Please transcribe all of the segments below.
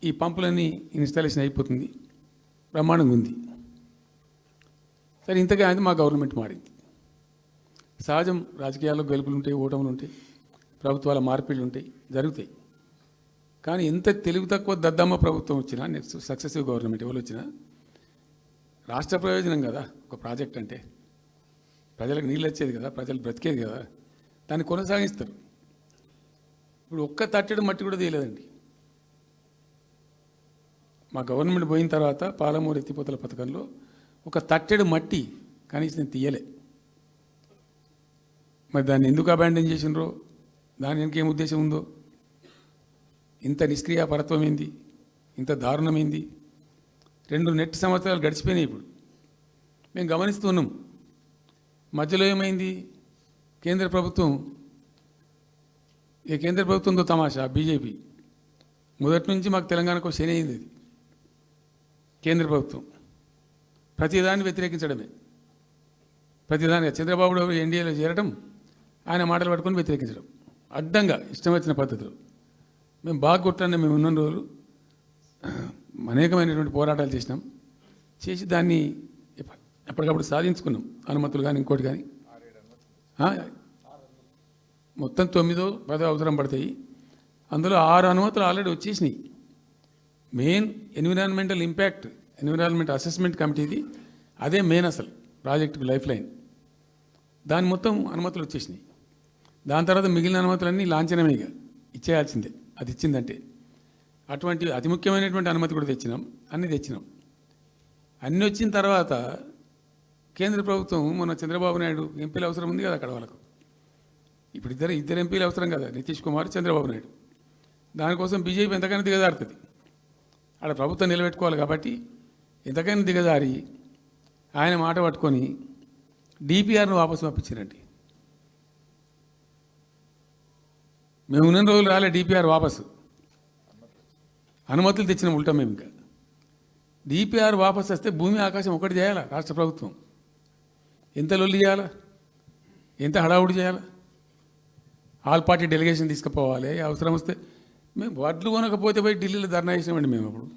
ఈ పంపులన్నీ ఇన్స్టాలేషన్ అయిపోతుంది, బ్రహ్మాండంగా ఉంది. సరే, ఇంతగా అది మా గవర్నమెంట్ మారింది. సహజం, రాజకీయాల్లో గెలుపులు ఉంటాయి, ఓటములు ఉంటాయి, ప్రభుత్వాల మార్పిళ్ళు ఉంటాయి, జరుగుతాయి. కానీ ఎంత తెలుగు తక్కువ దద్దమ్మ ప్రభుత్వం వచ్చినా, నెక్స్ట్ సక్సెసివ్ గవర్నమెంట్ ఎవరు వచ్చినా రాష్ట్ర ప్రయోజనం కదా ఒక ప్రాజెక్ట్ అంటే. ప్రజలకు నీళ్ళు వచ్చేది కదా, ప్రజలు బ్రతికేది కదా, దాన్ని కొనసాగిస్తారు. ఇప్పుడు ఒక్క తట్టెడు మట్టి కూడా తీయలేదండి. మా గవర్నమెంట్ పోయిన తర్వాత పాలమూరు ఎత్తిపోతల పథకంలో ఒక తట్టెడు మట్టి కనీసం తీయలే. మరి దాన్ని ఎందుకు అబాండన్ చేసినరో, దాని వెనక ఏం ఉద్దేశం ఉందో, ఇంత నిష్క్రియాపరత్వం ఏంది, ఇంత దారుణమైంది. 2 నెట్ సంవత్సరాలు గడిచిపోయినాయి. ఇప్పుడు మేము గమనిస్తున్నాం. మధ్యలో ఏమైంది, కేంద్ర ప్రభుత్వంతో తమాషా. బీజేపీ మొదటి నుంచి మాకు తెలంగాణకు శని అయింది. అది కేంద్ర ప్రభుత్వం ప్రతిదాన్ని వ్యతిరేకించడమే. ప్రతిదానిగా చంద్రబాబు ఎన్డీఏలో చేరడం, ఆయన మాటలు పట్టుకొని వ్యతిరేకించడం, అడ్డంగా ఇష్టం వచ్చిన పద్ధతిలో. మేము బాగా కొట్టాను. మేము ఉన్న రోజులు అనేకమైనటువంటి పోరాటాలు చేసి దాన్ని ఎప్పటికప్పుడు సాధించుకున్నాం. అనుమతులు కానీ ఇంకోటి కానీ మొత్తం 9-10 అవసరం పడతాయి. అందులో 6 అనుమతులు ఆల్రెడీ వచ్చేసినాయి. మెయిన్ ఎన్విరాన్మెంట్ అసెస్మెంట్ కమిటీది అదే మెయిన్ అసలు ప్రాజెక్టుకు లైఫ్ లైన్. దాని మొత్తం అనుమతులు వచ్చేసినాయి. దాని తర్వాత మిగిలిన అనుమతులన్నీ లాంఛనమేగా, ఇచ్చేయాల్సిందే. అది ఇచ్చిందంటే అటువంటి అతి ముఖ్యమైనటువంటి అనుమతి కూడా తెచ్చినాం. అన్నీ వచ్చిన తర్వాత కేంద్ర ప్రభుత్వం మొన్న చంద్రబాబు నాయుడు ఎంపీలు అవసరం ఉంది కదా అక్కడ వాళ్ళకు. ఇప్పుడు ఇద్దరు ఎంపీలు అవసరం కదా, నితీష్ కుమార్, చంద్రబాబు నాయుడు. దానికోసం బీజేపీ ఎంతకైనా దిగజారుతుంది. అక్కడ ప్రభుత్వం నిలబెట్టుకోవాలి కాబట్టి ఎంతకైనా దిగజారి ఆయన మాట పట్టుకొని డిపిఆర్ను వాపసు పంపించారండి. మేము ఉన్న రోజులు రాలే డిపిఆర్ వాపసు. అనుమతులు తెచ్చిన ఉంటాం మేము. ఇంకా డిపిఆర్ వాపసు వస్తే భూమి ఆకాశం ఒకటి చేయాలా రాష్ట్ర ప్రభుత్వం. ఎంత లొల్లి చేయాలా, ఎంత హడావుడి చేయాలా. ఆల్ పార్టీ డెలిగేషన్ తీసుకుపోవాలి. అవసరం వస్తే మేము వడ్లు కొనకపోతే పోయి ఢిల్లీలో ధర్నా చేసామండి. మేము అప్పుడు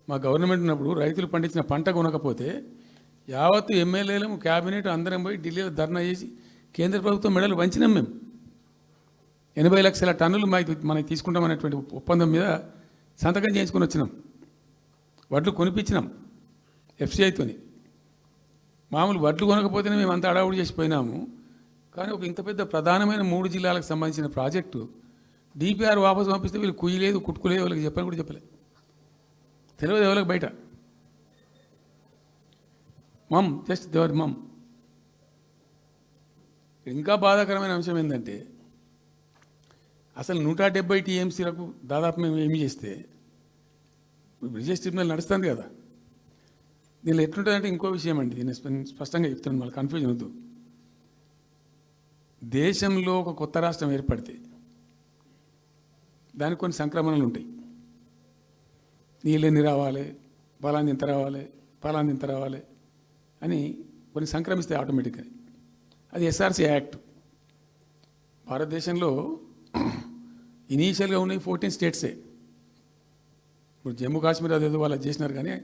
మా గవర్నమెంట్ ఉన్నప్పుడు రైతులు పండించిన పంట కొనకపోతే యావత్తు ఎమ్మెల్యేలు, క్యాబినెట్ అందరం పోయి ఢిల్లీలో ధర్నా చేసి కేంద్ర ప్రభుత్వం మెడలు వంచినాం. మేము 80 లక్షల టన్నులు మనకి తీసుకుంటామనేటువంటి ఒప్పందం మీద సంతకం చేయించుకొని వచ్చినాం. వడ్లు కొనిపించినాం ఎఫ్సిఐతోని. మామూలు వడ్లు కొనకపోతేనే మేము అంత అడావుడి చేసిపోయినాము. కానీ ఒక ఇంత పెద్ద ప్రధానమైన 3 జిల్లాలకు సంబంధించిన ప్రాజెక్టు డిపిఆర్ వాపసు పంపిస్తే వీళ్ళు కుయ్యలేదు, కుట్టుకోలేదు, వాళ్ళకి చెప్పని కూడా చెప్పలేదు. తెలియదు ఎవరికి బయట. జస్ట్ దేవర్ ఇంకా బాధాకరమైన అంశం ఏంటంటే, అసలు 170 టీఎంసీలకు దాదాపు మేము ఏమి చేస్తే బ్రిజేష్ ట్రిబ్యునల్ నడుస్తుంది కదా. దీనిలో ఎట్లుంటుందంటే ఇంకో విషయం అండి, దీన్ని స్పష్టంగా చెప్తున్నాను, మళ్ళీ కన్ఫ్యూజన్ వద్దు. దేశంలో ఒక కొత్త రాష్ట్రం ఏర్పడితే దానికి కొన్ని సంక్రమణలు ఉంటాయి. నీళ్ళెన్ని రావాలి, ఫలాన్ని ఇంత రావాలి అని కొన్ని సంక్రమిస్తాయి ఆటోమేటిక్గా. అది ఎస్ఆర్సీ యాక్ట్. భారతదేశంలో ఇనీషియల్గా ఉన్నాయి 14 స్టేట్సే. ఇప్పుడు జమ్మూ కాశ్మీర్ అదేదో వాళ్ళు చేసినారు, కానీ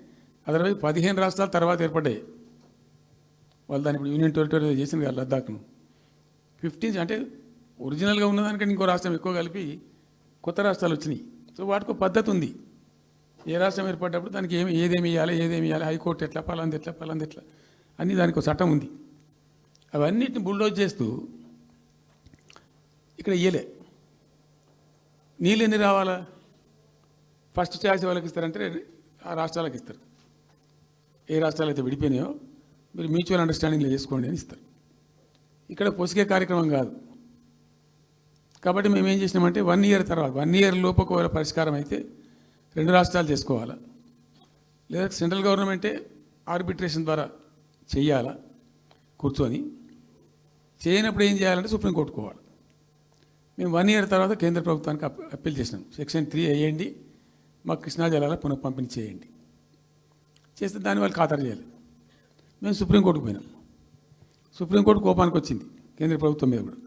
అదర్వైజ్ 15 రాష్ట్రాల తర్వాత ఏర్పడ్డాయి. వాళ్ళు దాన్ని ఇప్పుడు యూనియన్ టెరిటరీ చేసింది కదా లద్దాఖ్ను. 15 అంటే ఒరిజినల్గా ఉన్నదానికంటే ఇంకో రాష్ట్రం ఎక్కువ కలిపి కొత్త రాష్ట్రాలు వచ్చినాయి. సో వాటికి ఒక పద్ధతి ఉంది. ఏ రాష్ట్రం ఏర్పడ్డప్పుడు దానికి ఏదేమి ఇవ్వాలి, హైకోర్టు ఎట్లా, పలాంది ఎట్లా అన్నీ దానికి ఒక చట్టం ఉంది. అవన్నిటిని బుల్డోజ్ చేస్తూ ఇక్కడ ఇయ్యలే. నీళ్ళు ఎన్ని రావాలా, ఫస్ట్ ఛాయిస్ వాళ్ళకి ఇస్తారంటే ఆ రాష్ట్రాలకు ఇస్తారు. ఏ రాష్ట్రాలు అయితే విడిపోయినాయో మీరు మ్యూచువల్ అండర్స్టాండింగ్లో చేసుకోండి అని ఇస్తారు. ఇక్కడ పొసిగే కార్యక్రమం కాదు. కాబట్టి మేము ఏం చేసినామంటే 1 ఇయర్ తర్వాత 1 ఇయర్ లోపు ఒకవేళ పరిష్కారం అయితే 2 రాష్ట్రాలు చేసుకోవాలా, లేదా సెంట్రల్ గవర్నమెంటే ఆర్బిట్రేషన్ ద్వారా చెయ్యాలా కూర్చొని. చేయనప్పుడు ఏం చేయాలంటే సుప్రీంకోర్టుకు పోవాలి. మేము 1 ఇయర్ తర్వాత కేంద్ర ప్రభుత్వానికి అప్పీల్ చేసినాం. సెక్షన్ 3 వేయండి, మాకు కృష్ణా జలాల పునఃపంపిణీ చేయండి. చేస్తే దాన్ని వాళ్ళు ఖాతరు చేయాలి. మేము సుప్రీంకోర్టుకు పోయినాం. సుప్రీంకోర్టు కోపానికి వచ్చింది కేంద్ర ప్రభుత్వం మీద కూడా.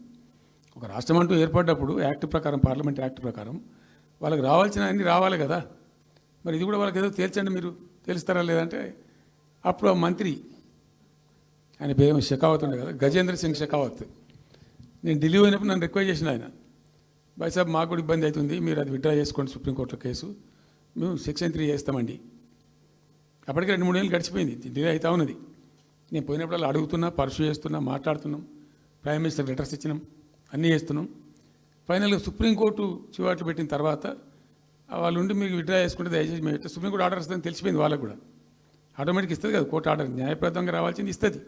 ఒక రాష్ట్రం అంటూ ఏర్పడ్డప్పుడు యాక్ట్ ప్రకారం, పార్లమెంట్ యాక్ట్ ప్రకారం వాళ్ళకి రావాల్సిన అన్నీ రావాలి కదా. మరి ఇది కూడా వాళ్ళకి ఏదో తేల్చండి, మీరు తెలుస్తారా లేదంటే అప్పుడు ఆ మంత్రి, ఆయన పేరు షెకావత్ ఉండే కదా, గజేంద్ర సింగ్ షెకావత్, నేను ఢిల్లీ పోయినప్పుడు నన్ను రిక్వెస్ట్ చేసిన ఆయన, భాయ్ సాబ్ మాకు కూడా ఇబ్బంది అవుతుంది, మీరు అది విత్డ్రా చేసుకోండి సుప్రీంకోర్టులో కేసు, మేము సెక్షన్ 3 చేస్తామండి. అప్పటికి 2-3 ఏళ్ళు గడిచిపోయింది, డిలే అవుతా ఉన్నది. నేను పోయినప్పుడు అలా అడుగుతున్నా, పర్సూ చేస్తున్నా, మాట్లాడుతున్నాం, ప్రైమ్ మినిస్టర్ లెటర్స్ ఇచ్చినాం, అన్నీ చేస్తున్నాం. ఫైనల్గా సుప్రీంకోర్టు చివాట్లు పెట్టిన తర్వాత వాళ్ళు ఉండి మీకు విత్డ్రా చేసుకుంటే దయచేసి మేము సుప్రీంకోర్టు ఆర్డర్ ఇస్తుందని తెలిసిపోయింది వాళ్ళకు కూడా. ఆటోమేటిక్ ఇస్తుంది కదా కోర్టు ఆర్డర్, న్యాయప్రదంగా రావాల్సింది ఇస్తుంది.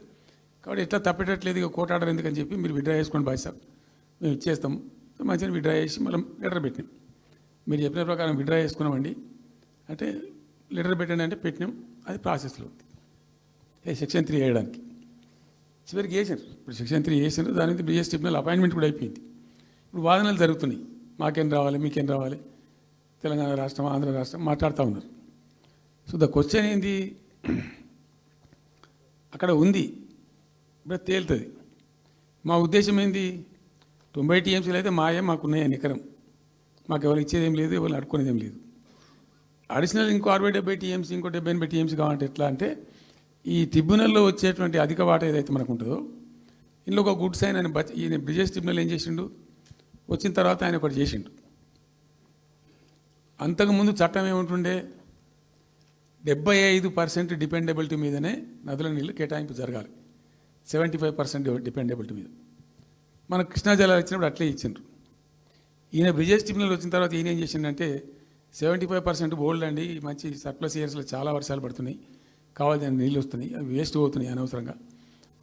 కాబట్టి ఎట్లా తప్పేటట్లేదు ఇక కోర్టు ఆర్డర్ ఎందుకని చెప్పి మీరు విత్డ్రా చేసుకోండి భాయ్ సాబ్, మేము ఇచ్చేస్తాం. మంచిగా విత్డ్రా చేసి మళ్ళీ లెటర్ పెట్టినాం. మీరు చెప్పిన ప్రకారం విత్డ్రా చేసుకున్నామండి అంటే లెటర్ పెట్టండి అంటే పెట్టినాం, అది ప్రాసెస్లో ఉంది. సెక్షన్ 3 వేయడానికి చివరికి వేసారు. ఇప్పుడు సెక్షన్ 3 వేసారు, దాని మీద బిఎస్ ట్రిబ్యునల్ అపాయింట్మెంట్ కూడా అయిపోయింది. ఇప్పుడు వాదనలు జరుగుతున్నాయి, మాకేం రావాలి, మీకేం రావాలి, తెలంగాణ రాష్ట్రం, ఆంధ్ర రాష్ట్రం మాట్లాడుతూ ఉన్నారు. సో ద క్వశ్చన్ ఏంది, అక్కడ ఉంది, ఇప్పుడు తేలుతుంది. మా ఉద్దేశం ఏంది, 90 టీఎంసీలు అయితే మాకున్నాయి నికరం, మాకు ఎవరు ఇచ్చేది ఏం లేదు, ఎవరు అడుక్కునేది ఏం లేదు. అడిషనల్ ఇంకో 60-70 టీఎంసీ, ఇంకో 70-80 టీఎంసీ కావాలంటే ఎట్లా అంటే, ఈ ట్రిబ్యునల్లో వచ్చేటువంటి అధిక వాటా ఏదైతే మనకు ఉంటుందో, ఇందులో ఒక గుడ్ సైన్ అని ఈయన బ్రిజేష్ ట్రిబ్యునల్ ఏం చేసిండు, వచ్చిన తర్వాత ఆయన ఒకటి చేసిండు. అంతకుముందు చట్టం ఏముంటుండే, 75% డిపెండబిలిటీ మీదనే నదుల నీళ్ళు కేటాయింపు జరగాలి, 75% డిపెండబిలిటీ మీద. మన కృష్ణా జలాలు ఇచ్చినప్పుడు అట్లే ఇచ్చిండ్రు. ఈయన బ్రిజేష్ ట్రిబ్యునల్ వచ్చిన తర్వాత ఈయన ఏం చేసిండంటే 75% బోల్డ్ అండి, మంచి సర్ప్లస్ ఇయర్స్లో చాలా వర్షాలు పడుతున్నాయి, కావాల్సిన నీళ్ళు వస్తున్నాయి, అవి వేస్ట్ అవుతున్నాయి అనవసరంగా,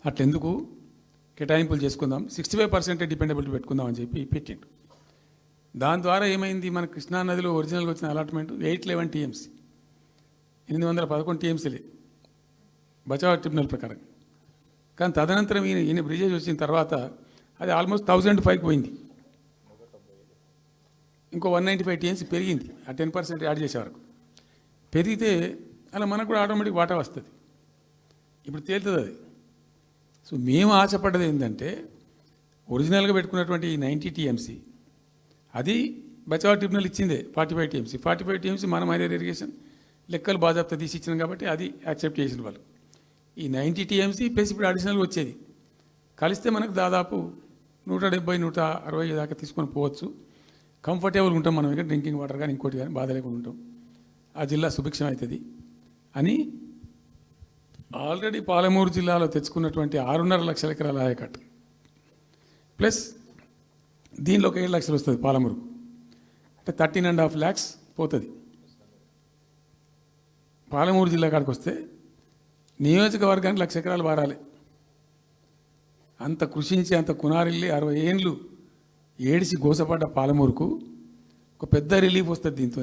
అట్లెందుకు కేటాయింపులు చేసుకుందాం, 65% డిపెండబిలిటీ పెట్టుకుందాం అని చెప్పి పెట్టిండు. దాని ద్వారా ఏమైంది, మన కృష్ణా నదిలో ఒరిజినల్గా వచ్చిన అలాట్మెంట్ 811 టీఎంసీ, 811 టీఎంసీలే బచావ్ ట్రిబ్యునల్ ప్రకారం. కానీ తదనంతరం ఈయన బ్రిజేష్ వచ్చిన తర్వాత అది ఆల్మోస్ట్ 1005కి పోయింది, ఇంకో 195 టీఎంసీ పెరిగింది. ఆ 10% యాడ్ చేసే వరకు పెరిగితే అలా మనకు కూడా ఆటోమేటిక్ వాటా వస్తుంది. ఇప్పుడు తేలుతుంది అది. సో మేము ఆశపడ్డది ఏంటంటే, ఒరిజినల్గా పెట్టుకున్నటువంటి ఈ 90 టీఎంసీ అది బచావ్ ట్రిబ్యునల్ ఇచ్చిందే 45 టీఎంసీ. 45 టీఎంసీ మనం హైయర్ ఇరిగేషన్ లెక్కలు బాజాప్తా తీసి ఇచ్చినాం కాబట్టి అది యాక్సెప్ట్ చేసిన వాళ్ళు. ఈ 90 టీఎంసీ ప్లస్ ఇప్పుడు అడిషనల్గా వచ్చేది కలిస్తే మనకు దాదాపు 170-160 దాకా తీసుకొని పోవచ్చు. కంఫర్టబుల్గా ఉంటాం మనం, ఇక్కడ డ్రింకింగ్ వాటర్ కానీ ఇంకోటి కానీ బాధ లేకుండా ఉంటాం, ఆ జిల్లా సుభిక్షం అవుతుంది అని ఆల్రెడీ పాలమూరు జిల్లాలో తెచ్చుకున్నటువంటి 6.5 లక్షల ఎకరాల ఆయకట్టు ప్లస్ దీనిలో ఒక 7 లక్షలు వస్తుంది పాలమూరు, అంటే 13.5 lakhs పోతుంది. పాలమూరు జిల్లా కాడికి వస్తే నియోజకవర్గానికి 1,00,000 ఎకరాలు వారాలి. అంత కృషించి అంత కునారిల్లి 60 ఏండ్లు ఏడిసి గోసపడ్డ పాలమూరుకు ఒక పెద్ద రిలీఫ్ వస్తుంది. దీంతో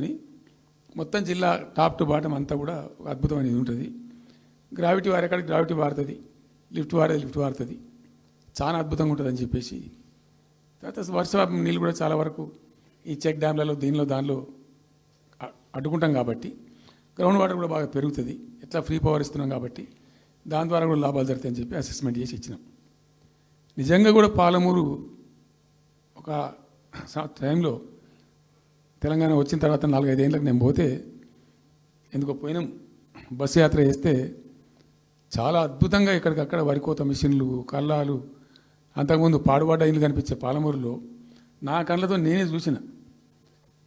మొత్తం జిల్లా టాప్ టు బాటం అంతా కూడా ఒక అద్భుతమైనది ఉంటుంది. గ్రావిటీ వారేకాడికి గ్రావిటీ వారుతుంది, లిఫ్ట్ వారుతుంది, చాలా అద్భుతంగా ఉంటుంది అని చెప్పేసి. తర్వాత వర్ష నీళ్ళు కూడా చాలా వరకు ఈ చెక్ డ్యామ్లలో దానిలో అడ్డుకుంటాం కాబట్టి గ్రౌండ్ వాటర్ కూడా బాగా పెరుగుతుంది. ఎట్లా ఫ్రీ పవర్ ఇస్తున్నాం కాబట్టి దాని ద్వారా కూడా లాభాలు జరుగుతాయని చెప్పి అసెస్మెంట్ చేసి ఇచ్చినాం. నిజంగా కూడా పాలమూరు ఒక టైంలో తెలంగాణ వచ్చిన తర్వాత 4-5 ఏళ్ళకి నేను పోతే, ఎందుకో పోయినాం, బస్సు యాత్ర చేస్తే చాలా అద్భుతంగా ఇక్కడికక్కడ వరికోత మిషన్లు, కళ్ళాలు, అంతకుముందు పాడుబడ్డ ఇల్లు కనిపించే పాలమూరులో నా కళ్ళతో నేనే చూసిన.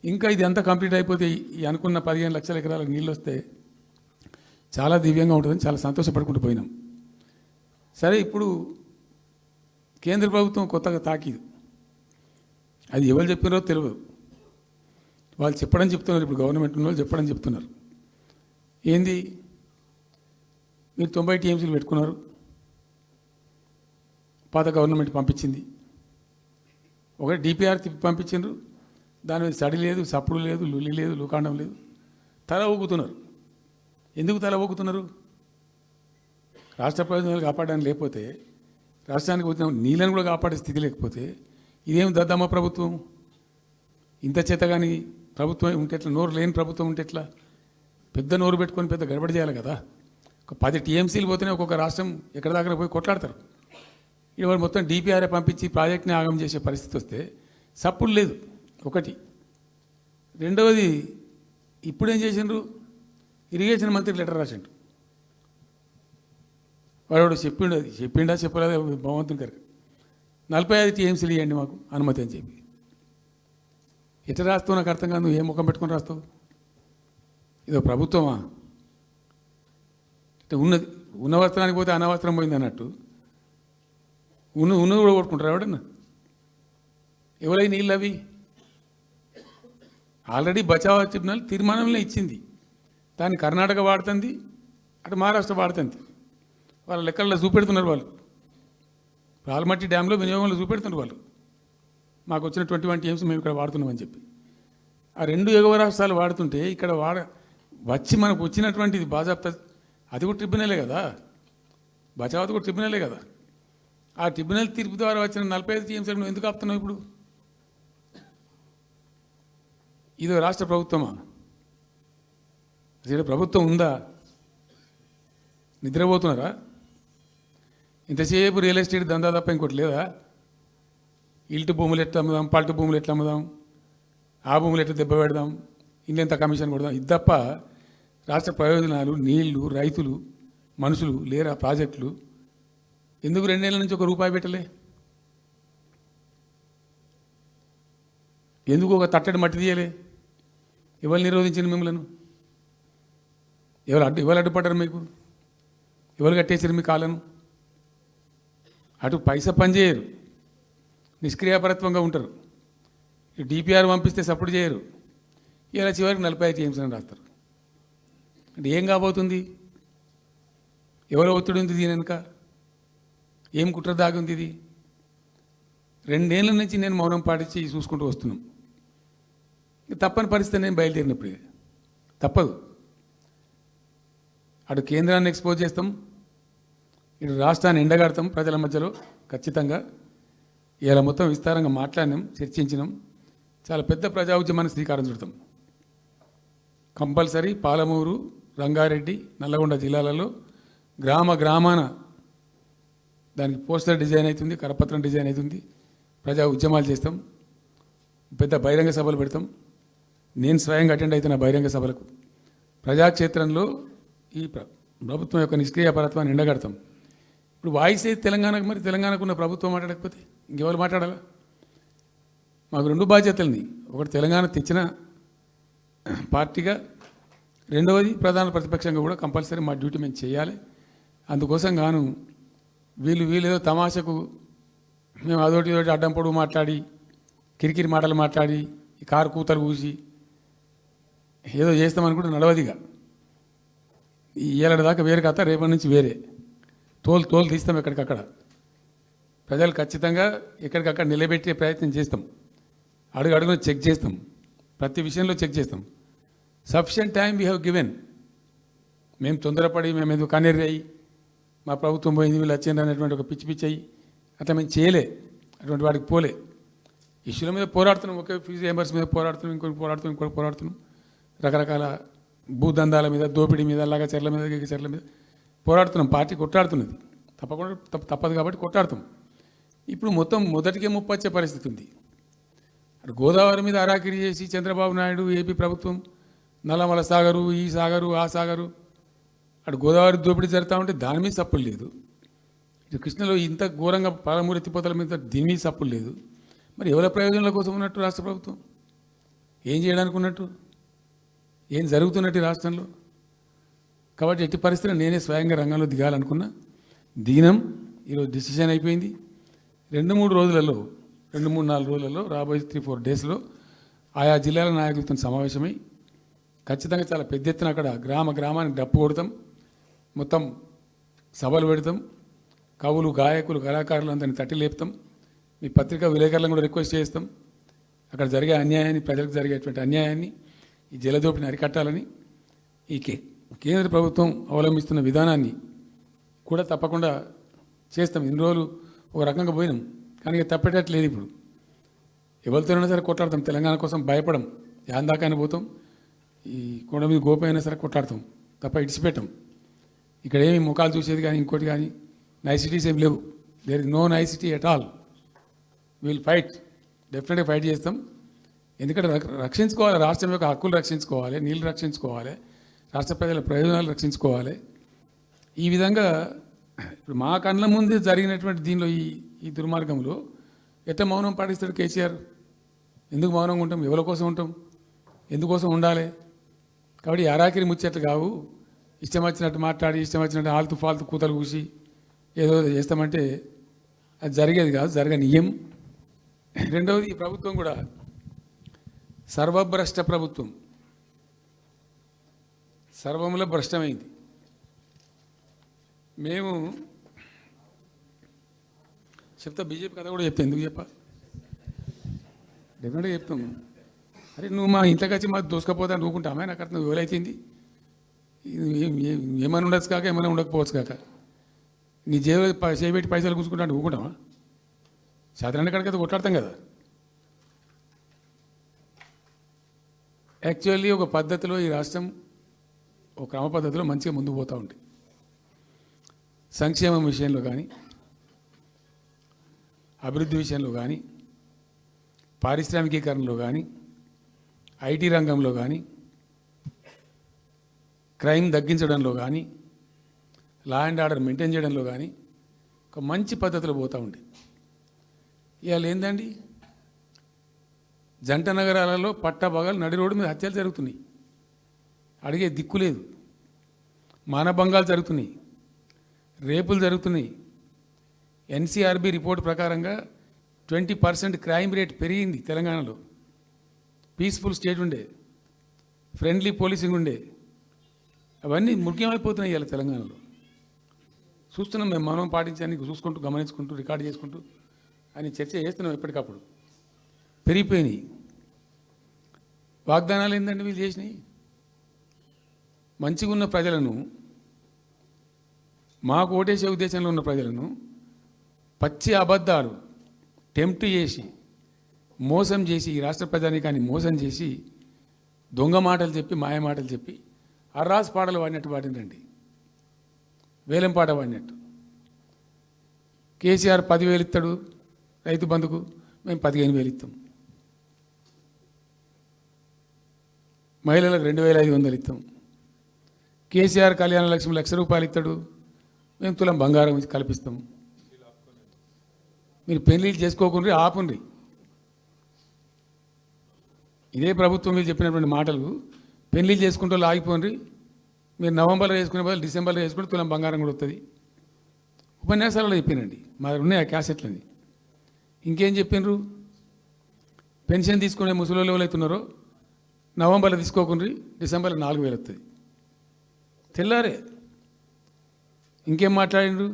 ఇంకా ఇది అంతా కంప్లీట్ అయిపోతే ఈ అనుకున్న 15 లక్షల ఎకరాలకు నీళ్ళు వస్తే చాలా దివ్యంగా ఉంటుందని చాలా సంతోషపడుకుంటూ పోయినాం. సరే, ఇప్పుడు కేంద్ర ప్రభుత్వం కొత్తగా తాకీదు, అది ఎవరు చెప్పినారో తెలియదు, వాళ్ళు చెప్తున్నారు. ఇప్పుడు గవర్నమెంట్ ఉన్న వాళ్ళు చెప్తున్నారు. ఏంది, మీరు 90 టీఎంసీలు పెట్టుకున్నారు, పాత గవర్నమెంట్ పంపించింది, ఒకటి డిపిఆర్ తిప్పి పంపించిండ్రు, దాని మీద స్టడీ లేదు, సప్పుడు లేదు, లుల్లి లేదు, లూకాండం లేదు, తల ఊగుతున్నారు. ఎందుకు తల ఊగుతున్నారు? రాష్ట్ర ప్రయోజనాలు కాపాడడానికి లేకపోతే, రాష్ట్రానికి వచ్చిన నీళ్ళని కూడా కాపాడే స్థితి లేకపోతే ఇదేం దద్దమ్మ ప్రభుత్వం? ఇంత చేత కానీ ప్రభుత్వం ఉంటే ఎట్లా? నోరు లేని ప్రభుత్వం ఉంటే ఎట్లా? పెద్ద నోరు పెట్టుకొని పెద్ద గడబడి చేయాలి కదా. ఒక 10 టీఎంసీలు పోతేనే ఒక్కొక్క రాష్ట్రం ఎక్కడ దాకా పోయి కొట్లాడతారు. ఇవాళ మొత్తం డిపిఆర్ఏ పంపించి ప్రాజెక్ట్ని ఆగం చేసే పరిస్థితి వస్తే సప్పుడు లేదు ఒకటి. రెండవది ఇప్పుడేం చేసిండ్రు, ఇరిగేషన్ మంత్రికి లెటర్ రాసిండు. వాడు చెప్పిండా చెప్పలేదా భగవంతుని గారికి 45 టీఎంసీలు ఇవ్వండి మాకు అనుమతి అని చెప్పి. ఎట్లా రాస్తావు నాకు అర్థం కాదు. నువ్వు ఏం ముఖం పెట్టుకొని రాస్తావు? ఇదో ప్రభుత్వమా? అంటే ఉన్న వస్త్రానికి పోతే అనవస్త్రం పోయింది అన్నట్టు ఉన్నది కూడా కొట్టుకుంటారు ఎవడన్నా. ఎవరై నీళ్ళు అవి ఆల్రెడీ బచావ్ ట్రిబ్యునల్ తీర్మానంలో ఇచ్చింది. దాన్ని కర్ణాటక వాడుతుంది, అటు మహారాష్ట్ర వాడుతుంది. వాళ్ళ లెక్కల్లో చూపెడుతున్నారు వాళ్ళు. ఆల్మట్టి డ్యాంలో వినియోగంలో చూపెడుతున్నారు వాళ్ళు. మాకు వచ్చిన 21 టీఎంసీ మేము ఇక్కడ వాడుతున్నామని చెప్పి. ఆ రెండు ఎగువ రాష్ట్రాలు వాడుతుంటే ఇక్కడ వచ్చి మనకు వచ్చినటువంటిది బాజాప్తా అది కూడా ట్రిబ్యునలే కదా, బచావత్ కూడా ట్రిబ్యునలే కదా. ఆ ట్రిబ్యునల్ తీర్పు ద్వారా వచ్చిన 45 టీఎంసీలు నువ్వు ఎందుకు ఆపుతున్నావు ఇప్పుడు? ఇదో రాష్ట్ర ప్రభుత్వమా? అసలు ప్రభుత్వం ఉందా? నిద్రపోతున్నారా? ఇంతసేపు రియల్ ఎస్టేట్ దందా తప్ప ఇంకోటి లేదా? ఇల్టు భూములు ఎట్లా అమ్ముదాం, పల్టు భూములు ఎట్లా అమ్ముదాం, ఆ భూములు ఎట్లా దెబ్బ పెడదాం, ఇంకెంత కమిషన్ కొడదాం, ఇది తప్ప రాష్ట్ర ప్రయోజనాలు, నీళ్లు, రైతులు, మనుషులు లేరా? ప్రాజెక్టులు ఎందుకు 2 నెలల నుంచి ₹1 పెట్టలే? ఎందుకు ఒక తట్టడి మట్టి తీయలే? ఎవరు నిరోధించింది మిమ్మల్ని? ఎవరు అడ్డుపడ్డారు మీకు? ఎవరు కట్టేసారు మీ కాళ్ళను? అటు పైసా పనిచేయరు, నిష్క్రియాపరత్వంగా ఉంటారు. డిపిఆర్ పంపిస్తే సపోర్ట్ చేయరు. ఇలా చివరికి 45 టీఎంసీ అని రాస్తారు. అంటే ఏం కాబోతుంది? ఎవరో ఒత్తిడి ఉంది దీని వెనుక? ఏం కుట్ర దాగి ఉంది ఇది? 2 ఏళ్ళ నుంచి నేను మౌనం పాటించి చూసుకుంటూ వస్తున్నాం. తప్పని పరిస్థితి నేను బయలుదేరినప్పుడు తప్పదు. అటు కేంద్రాన్ని ఎక్స్పోజ్ చేస్తాం, ఇటు రాష్ట్రాన్ని ఎండగడతాం ప్రజల మధ్యలో ఖచ్చితంగా. ఇలా మొత్తం విస్తారంగా మాట్లాడినాం, చర్చించినాం. చాలా పెద్ద ప్రజా ఉద్యమాన్ని శ్రీకారం చుడతాం. కంపల్సరీ పాలమూరు, రంగారెడ్డి, నల్లగొండ జిల్లాలలో గ్రామాన దానికి పోస్టర్ డిజైన్ అవుతుంది, కరపత్రం డిజైన్ అవుతుంది. ప్రజా ఉద్యమాలు చేస్తాం, పెద్ద బహిరంగ సభలు పెడతాం. నేను స్వయంగా అటెండ్ అవుతున్న బహిరంగ సభలకు. ప్రజాక్షేత్రంలో ఈ ప్రభుత్వం యొక్క నిష్క్రియాపరత్వాన్ని ఎండగడతాం. ఇప్పుడు వాయిస్ అయితే తెలంగాణకు, మరి తెలంగాణకు ఉన్న ప్రభుత్వం మాట్లాడకపోతే ఇంకెవరు మాట్లాడాలా? మాకు 2 బాధ్యతలని, ఒకటి తెలంగాణ తెచ్చిన పార్టీగా, రెండవది ప్రధాన ప్రతిపక్షంగా కూడా కంపల్సరీ మా డ్యూటీ మేము చేయాలి. అందుకోసం గాను వీళ్ళు ఏదో తమాషకు మేము అదొకటి ఇదొకటి అడ్డం పొడుగు మాట్లాడి, కిరికిరి మాటలు మాట్లాడి, ఈ కారు కూతలు కూసి ఏదో చేస్తామనుకుంటే నడవదిగా. ఈ ఏళ్ళ దాకా వేరే కథ, రేపటి నుంచి వేరే తోలు తీస్తాం ఎక్కడికక్కడ. ప్రజలు ఖచ్చితంగా ఎక్కడికక్కడ నిలబెట్టే ప్రయత్నం చేస్తాం. అడుగున చెక్ చేస్తాం, ప్రతి విషయంలో చెక్ చేస్తాం. Sufficient time we have given. మేము తొందరపడి మేము ఎందుకు కన్నెర్రి అయ్యి మా ప్రభుత్వం పోయింది వీళ్ళు వచ్చింది అనేటువంటి ఒక పిచ్చి అయ్యి అట్లా మేము చేయలే, అటువంటి వాడికి పోలే. ఇష్యూల మీద పోరాడుతున్నాం, ఒకే ఫీజు రియంబర్స్ మీద పోరాడుతున్నాం, ఇంకోటి పోరాడుతున్నాం. రకరకాల భూదందాల మీద, దోపిడీ మీద, చెర్ల మీద పోరాడుతున్నాం. పార్టీ కొట్లాడుతున్నది, తప్పదు కాబట్టి కొట్లాడుతాం. ఇప్పుడు మొత్తం మొదటికే ముప్పొచ్చే పరిస్థితి ఉంది. అటు గోదావరి మీద అరాకిరి చేసి చంద్రబాబు నాయుడు, ఏపీ ప్రభుత్వం నల్లమల సాగరు, ఈ సాగరు, ఆ సాగరు, అటు గోదావరి దోపిడీ జరుగుతూ ఉంటే దాని మీద సప్పులు లేదు. ఇటు కృష్ణలో ఇంత ఘోరంగా పాలమూరు ఎత్తిపోతల మీద దీని మీద సప్పులు లేదు. మరి ఎవరి ప్రయోజనాల కోసం ఉన్నట్టు రాష్ట్ర ప్రభుత్వం? ఏం చేయడానికి ఉన్నట్టు? ఏం జరుగుతున్నట్టు రాష్ట్రంలో? కాబట్టి ఎట్టి పరిస్థితుల్లో నేనే స్వయంగా రంగంలో దిగాలనుకున్నా. దిగినాం. ఈరోజు డిసిషన్ అయిపోయింది. 2-3 రోజులలో, 2-3-4 రోజులలో, రాబోయే 3-4 డేస్లో ఆయా జిల్లాల నాయకులతో సమావేశమై ఖచ్చితంగా చాలా పెద్ద ఎత్తున అక్కడ గ్రామానికి డప్పు కొడతాం, మొత్తం సభలు పెడతాం, కవులు, గాయకులు, కళాకారులు అందరినీ తట్టి లేపుతాం. మీ పత్రికా విలేకరులను కూడా రిక్వెస్ట్ చేస్తాం. అక్కడ జరిగే అన్యాయాన్ని, ప్రజలకు జరిగేటువంటి అన్యాయాన్ని, ఈ జలదోపిని అరికట్టాలని ఈ కేంద్ర ప్రభుత్వం అవలంబిస్తున్న విధానాన్ని కూడా తప్పకుండా చేస్తాం. ఇన్ని రోజులు ఒక రకంగా పోయినాం, కానీ తప్పేటట్లేదు. ఇప్పుడు ఎవరితోనైనా సరే కొట్లాడతాం, తెలంగాణ కోసం భయపడం, యాందాకాని పోతాం, ఈ కొండ మీద గోపైనా సరే కొట్లాడతాం, తప్ప ఇడిచిపెట్టాం. ఇక్కడ ఏమి ముఖాలు చూసేది కానీ ఇంకోటి కానీ నైసిటీస్ ఏమి లేవు. There is no nicety at all. Will fight, డెఫినెట్గా ఫైట్ చేస్తాం. ఎందుకంటే రక్షించుకోవాలి, రాష్ట్రం యొక్క హక్కులు రక్షించుకోవాలి, నీళ్లు రక్షించుకోవాలి, రాష్ట్ర ప్రజల ప్రయోజనాలు రక్షించుకోవాలి. ఈ విధంగా ఇప్పుడు మా కళ్ళ ముందే జరిగినటువంటి దీనిలో ఈ దుర్మార్గంలో ఎట్లా మౌనం పాటిస్తాడు కేసీఆర్? ఎందుకు మౌనంగా ఉంటాం? ఎవరి కోసం ఉంటాం? ఎందుకోసం ఉండాలి? కాబట్టి అరాకిరి ముచ్చట్లు కావు. ఇష్టం వచ్చినట్టు మాట్లాడి, ఇష్టం వచ్చినట్టు ఆల్తు ఫాల్తు కూతలు కూసి ఏదో చేస్తామంటే అది జరిగేది కాదు, జరగనీయం. రెండవది, ఈ ప్రభుత్వం కూడా సర్వభ్రష్ట ప్రభుత్వం, సర్వములో భ్రష్టమైంది. మేము చెప్తా, బీజేపీ కథ కూడా చెప్తా. ఎందుకు చెప్పా? డెఫినెట్గా చెప్తాం. అరే నువ్వు మా ఇంట్లోకి వచ్చి మాకు దోసుకపోతా అనుకుంటామే, నాకు అర్థం ఎవరైతుంది. ఏమైనా ఉండొచ్చు కాక, ఏమైనా ఉండకపోవచ్చు కాక, నీ చేపెట్టి పైసలు కూర్చుకుంటా అంటే ఊకుంటామా? సాధారణ కాడికైతే కొట్లాడతాం కదా. యాక్చువల్లీ ఒక పద్ధతిలో ఈ రాష్ట్రం ఒక క్రమ పద్ధతిలో మంచిగా ముందుకు పోతూ ఉంటుంది. సంక్షేమం విషయంలో కానీ, అభివృద్ధి విషయంలో కానీ, పారిశ్రామికీకరణలో కానీ, ఐటీ రంగంలో కానీ, క్రైమ్ తగ్గించడంలో కానీ, లా అండ్ ఆర్డర్ మెయింటైన్ చేయడంలో కానీ ఒక మంచి పద్ధతిలో పోతూ ఉంది. ఇవాళ ఏందండి, జంట నగరాలలో పట్టభాగాలు నడి రోడ్డు మీద హత్యలు జరుగుతున్నాయి. అడిగే దిక్కు లేదు. మానభంగాలు జరుగుతున్నాయి, రేపులు జరుగుతున్నాయి. ఎన్సీఆర్బీ రిపోర్ట్ ప్రకారంగా 20% క్రైమ్ రేట్ పెరిగింది తెలంగాణలో. పీస్ఫుల్ స్టేట్ ఉండే, ఫ్రెండ్లీ పోలీసింగ్ ఉండే, అవన్నీ ముఖ్యమైపోతున్నాయి ఇవాళ తెలంగాణలో. చూస్తున్నాం మేము, మనం పాటించడానికి చూసుకుంటూ, గమనించుకుంటూ, రికార్డు చేసుకుంటూ అని చర్చ చేస్తున్నాం. ఎప్పటికప్పుడు పెరిగిపోయినాయి. వాగ్దానాలు ఏంటంటే వీళ్ళు చేసినాయి. మంచిగా ఉన్న ప్రజలను, మాకు ఓటేసే ఉద్దేశంలో ఉన్న ప్రజలను పచ్చి అబద్ధాలు టెంప్ట్ చేసి, మోసం చేసి, ఈ రాష్ట్ర ప్రజానీకాన్ని మోసం చేసి, దొంగ మాటలు చెప్పి, మాయ మాటలు చెప్పి, అర్రాస్ పాటలు వాడినట్టు వాడినండి, వేలం పాట వాడినట్టు. కేసీఆర్ 10,000 ఇస్తాడు రైతు బంధుకు, మేము 15,000 ఇస్తాం. మహిళలకు 2,500 ఇస్తాం. కేసీఆర్ కళ్యాణ లక్ష్మి ₹1,00,000 ఇస్తాడు, మేము తులం బంగారం కల్పిస్తాం. మీరు పెళ్లిళ్ళు చేసుకోకుండా ఆపుండ్రి. ఇదే ప్రభుత్వం మీరు చెప్పినటువంటి మాటలు, పెళ్లిళ్ళు చేసుకుంటూ ఆగిపోండి, మీరు నవంబర్లో వేసుకునే బదులు డిసెంబర్లో వేసుకుంటే తులం బంగారం కూడా వస్తుంది. ఉపన్యాసాలలో చెప్పినండి, మా ఉన్నాయి ఆ క్యాసెట్లని. ఇంకేం చెప్పిండ్రు? పెన్షన్ తీసుకునే ముసలి ఎవరైతున్నారో నవంబర్లో తీసుకోకుండా డిసెంబర్లో 4,000 వస్తుంది. తెల్లారే ఇంకేం మాట్లాడిండ్రు?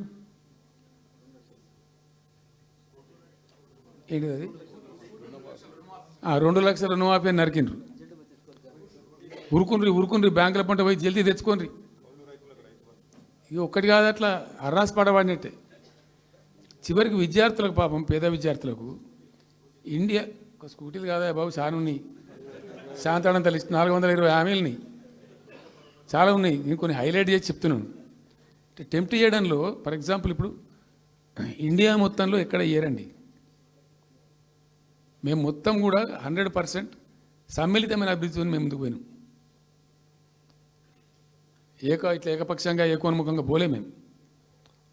ఏంటిది అది? 2 లక్షల రుణమాఫీ అని నరికిండ్రు. ఉరుకుండ్రి బ్యాంకుల పంట పోయి జల్దీ తెచ్చుకోండి. ఇక ఒక్కటి కాదు, అట్లా అర్రాస్ పడవాడినట్టే. చివరికి విద్యార్థులకు, పాపం పేద విద్యార్థులకు ఇండియా ఒక స్కూటీలు కాదా బాబు, చాలా ఉన్నాయి. శాంతాడంత లిస్ట్ 420 హామీలని చాలా ఉన్నాయి. నేను కొన్ని హైలైట్ చేసి చెప్తున్నాను. టెంప్ట్ చేయడంలో, ఫర్ ఎగ్జాంపుల్ ఇప్పుడు ఇండియా మొత్తంలో ఎక్కడ ఇయ్యరండి. మేము మొత్తం కూడా 100% సమ్మిళితమైన అభివృద్ధితో మేము ముందుకు పోయినాం. ఇట్లా ఏకపక్షంగా, ఏకోన్ముఖంగా పోలే. మేము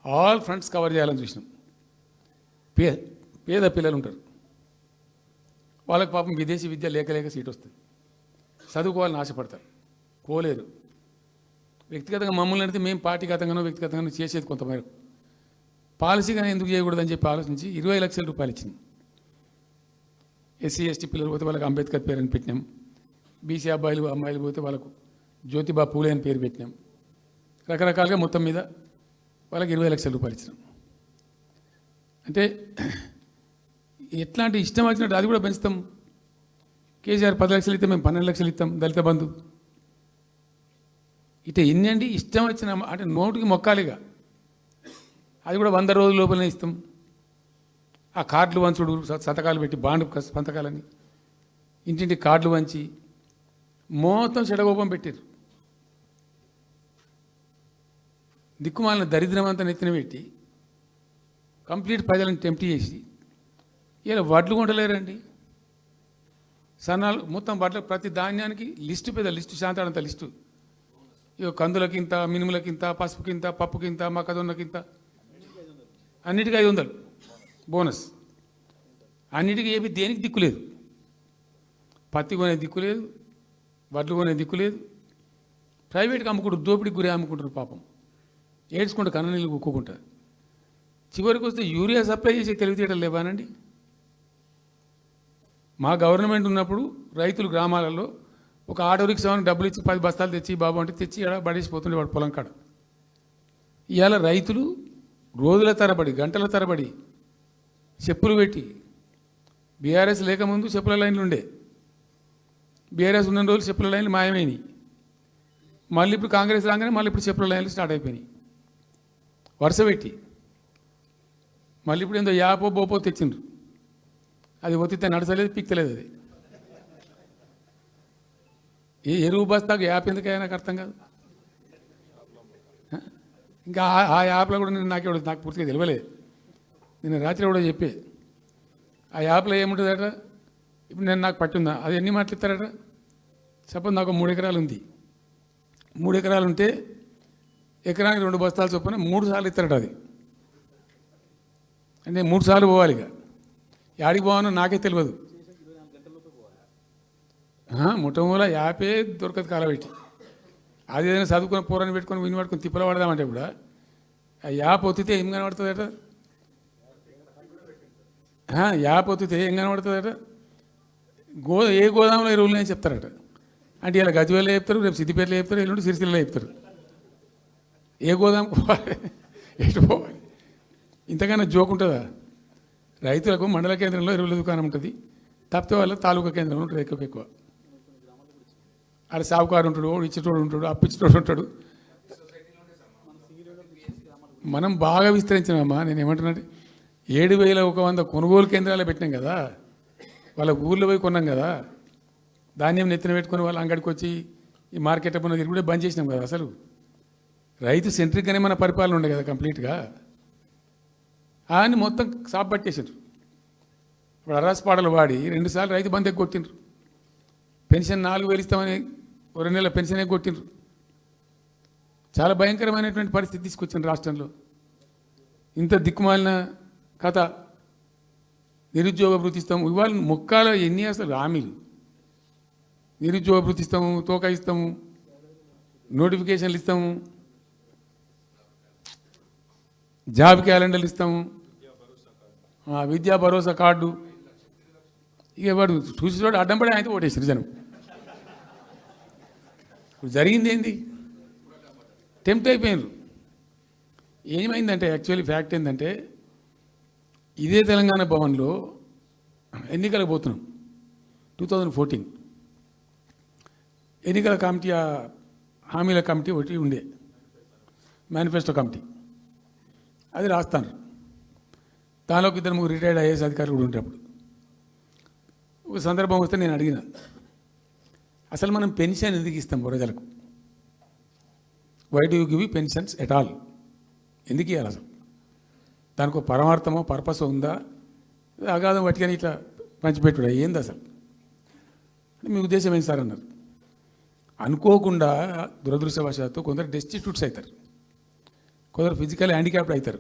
ఆల్ ఫ్రంట్స్ కవర్ చేయాలని చూసినాం. పేద పిల్లలు ఉంటారు, వాళ్ళకి పాపం విదేశీ విద్య లేక సీట్ వస్తుంది, చదువుకోవాలని ఆశపడతారు, పోలేరు. వ్యక్తిగతంగా మమ్మల్ని అంటే మేము పార్టీగతంగానో వ్యక్తిగతంగానో చేసేది కొంతమేరకు. పాలసీగానే ఎందుకు చేయకూడదని చెప్పి ఆలోచించి 20 లక్షల రూపాయలు ఇచ్చింది. ఎస్సీ ఎస్టీ పిల్లలు పోతే వాళ్ళకి అంబేద్కర్ పేరు అని పెట్టినాం. బీసీ అమ్మాయిలు పోతే వాళ్ళకు జ్యోతిబా పూలే అని పేరు పెట్టినాం. రకరకాలుగా మొత్తం మీద వాళ్ళకి 20 లక్షల రూపాయలు ఇచ్చినాం. అంటే ఎట్లాంటి ఇష్టం వచ్చినట్టు అది కూడా పెంచుతాం. కేసీఆర్ 10 లక్షలు ఇస్తే మేము 12 లక్షలు ఇస్తాం దళిత బంధు. ఇట్లా ఎన్నండి ఇష్టం వచ్చిన అంటే నోటికి మొక్కాలిగా. అది కూడా 100 రోజుల లోపలనే ఇస్తాం. ఆ కార్డులు వంచుడు, సంతకాలు పెట్టి బాండ్ సంతకాలని ఇంటింటి కార్డులు వంచి మొత్తం చెడగోపం పెట్టారు. దిక్కుమాలిన దరిద్రం అంతా నెత్తిన పెట్టి కంప్లీట్ ప్రజలను టెంప్ట్ చేసి ఇలా వడ్లు కొంటలేరండి. సన్నాలు మొత్తం బట్టలు ప్రతి ధాన్యానికి లిస్టు పెద్ద లిస్టు శాంతాడంత లిస్టు. ఇక కందులకింత, మినుములకింత, పసుపుకింత, పప్పుకింత, మొక్కజొన్నకింత, అన్నిటికీ 500 బోనస్. అన్నిటికీ ఏమి దేనికి దిక్కులేదు. పత్తి కొనే దిక్కులేదు, వడ్లు కొనే దిక్కులేదు. ప్రైవేట్గా అమ్ముకుంటారు, దోపిడికి గురి అమ్ముకుంటారు పాపం. ఏడ్చుకుంటూ కన్ననీళ్ళు కుక్కుంటా. చివరికి వస్తే యూరియా సప్లై చేసే తెలివితేటలు లేవానండి. మా గవర్నమెంట్ ఉన్నప్పుడు రైతులు గ్రామాలలో ఒక ఆటో రిక్షాకి డబ్బులు ఇచ్చి 10 బస్తాలు తెచ్చి బాబు అంటే తెచ్చి ఎడ పడేసిపోతుండే వాడు పొలం కాడ. ఇవాళ రైతులు రోజుల తరబడి, గంటల తరబడి చెప్పులు పెట్టి, బీఆర్ఎస్ లేకముందు చెప్పుల లైన్లు ఉండే, బీఆర్ఎస్ ఉన్న రోజులు చెప్పుల లైన్లు మాయమైనవి. మళ్ళీ ఇప్పుడు కాంగ్రెస్ రాగానే మళ్ళీ ఇప్పుడు చెప్పుల లైన్లు స్టార్ట్ అయిపోయినాయి వరుస పెట్టి. మళ్ళీ ఇప్పుడు ఏందో యాపో బోపో తెచ్చిండ్రు, అది ఒత్తితే నడచలేదు, పిక్తలేదు. అది ఏ ఎరువు బస్తాకు యాప్ ఎందుకైనా నాకు అర్థం కాదు. ఇంకా ఆ యాప్లో కూడా నాకు పూర్తిగా తెలియలేదు. నేను రాత్రి కూడా చెప్పే ఆ యాప్లో ఏముంటుందట. ఇప్పుడు నాకు పట్టిందా, అది ఎన్ని మాటలు ఇస్తారట. సపోజ్ నాకు 3 ఎకరాలు ఉంది. 3 ఎకరాలు ఉంటే ఎకరానికి 2 బస్తాలు చొప్పున 3 సార్లు ఇస్తారట. అది అంటే 3 సార్లు పోవాలి. ఇక యాడికి పోవాలో నాకే తెలియదు. ముఠమూల యాపే దొరకదు కాలబెట్టి. అది ఏదైనా చదువుకుని పూరని పెట్టుకొని విని పట్టుకొని తిప్పలు పడదామంటే కూడా ఆ యాప్ ఒత్తితే ఏం కనబడుతుందట. యాప్ ఒత్తితే ఏం కనబడుతుందట. ఏ గోదాంలో ఎరువులు అని చెప్తారట. అంటే ఇలా గజ్వేల్లో చెప్తారు, రేపు సిద్దిపేటలో చెప్తారు, ఎల్లుండి సిరిసిల్లలో చెప్తారు. ఏ గోదాం పోవాలి, ఎటు పోవాలి. ఇంతకన్నా జోక్ ఉంటుందా. రైతులకు మండల కేంద్రంలో ఎరువుల దుకాణం ఉంటుంది, తప్పితే వాళ్ళ తాలూకా కేంద్రంలో ఉంటుంది ఎక్కువ. ఆడ సావుకారు ఉంటాడు, ఇచ్చేటోడు ఉంటాడు, అప్పిచ్చేటోడు ఉంటాడు. మనం బాగా విస్తరించినామా. నేను ఏమంటున్నానంటే 7,100 కొనుగోలు కేంద్రాలు పెట్టినాం కదా, వాళ్ళ ఊళ్ళో పోయి కొన్నాం కదా. ధాన్యం నెత్తిన పెట్టుకుని వాళ్ళ అంగడికి వచ్చి ఈ మార్కెట్ అప్పుడు తిరుగుడే బంద్ చేసినాం కదా. అసలు రైతు సెంట్రిక్గానే మన పరిపాలన ఉండే కదా కంప్లీట్గా. అని మొత్తం సాప్ పట్టేసారు. ఇప్పుడు అరాస్ పాటలు వాడి 2 సార్లు రైతు బంద్ కొట్టిండ్రు. పెన్షన్ 4,000 ఇస్తామని 2 నెలల పెన్షన్ కొట్టిండ్రు. చాలా భయంకరమైనటువంటి పరిస్థితి తీసుకొచ్చింది రాష్ట్రంలో. ఇంత దిక్కుమాలిన కథ. నిరుద్యోగ భృతి ఇస్తాము, ఇవాళ మొక్కాల ఎన్ని అసలు హామీలు. నిరుద్యోగ భృతి ఇస్తాము, తోకా ఇస్తాము, నోటిఫికేషన్లు ఇస్తాము, జాబ్ క్యాలెండర్లు ఇస్తాము, విద్యా భరోసా కార్డు. ఇక వాడు చూసి చోట అడ్డం పడి అయితే ఓటేసారు జనం. ఇప్పుడు జరిగింది ఏంది, టెంప్ట్ అయిపోయినారు. ఏమైందంటే యాక్చువల్లీ ఫ్యాక్ట్ ఏంటంటే ఇదే తెలంగాణ భవన్లో ఎన్నికలకు పోతున్నాం 2014. ఎన్నికల కమిటీ, హామీల కమిటీ ఒకటి ఉండే, మేనిఫెస్టో కమిటీ. అది రాస్తాను. దానిలోకి 2-3 రిటైర్డ్ ఐఏఎస్ అధికారులు కూడా ఉండేటప్పుడు ఒక సందర్భం వస్తే నేను అడిగిన, అసలు మనం పెన్షన్ ఎందుకు ఇస్తాం ప్రజలకు? Why do you give pensions at all? ఎందుకు ఇవ్వాలి అసలు? దానికి ఒక పరమార్థమో పర్పస్ ఉందా? అగాధం పట్టుకొని ఇట్లా పంచిపెట్టుడా ఏంది అసలు? మీ ఉద్దేశం ఏంటి సార్ అన్నారు. అనుకోకుండా దురదృష్టవశాత్తు కొందరు డెస్టిట్యూట్స్ అవుతారు, కొందరు ఫిజికల్ హ్యాండిక్యాప్డ్ అవుతారు.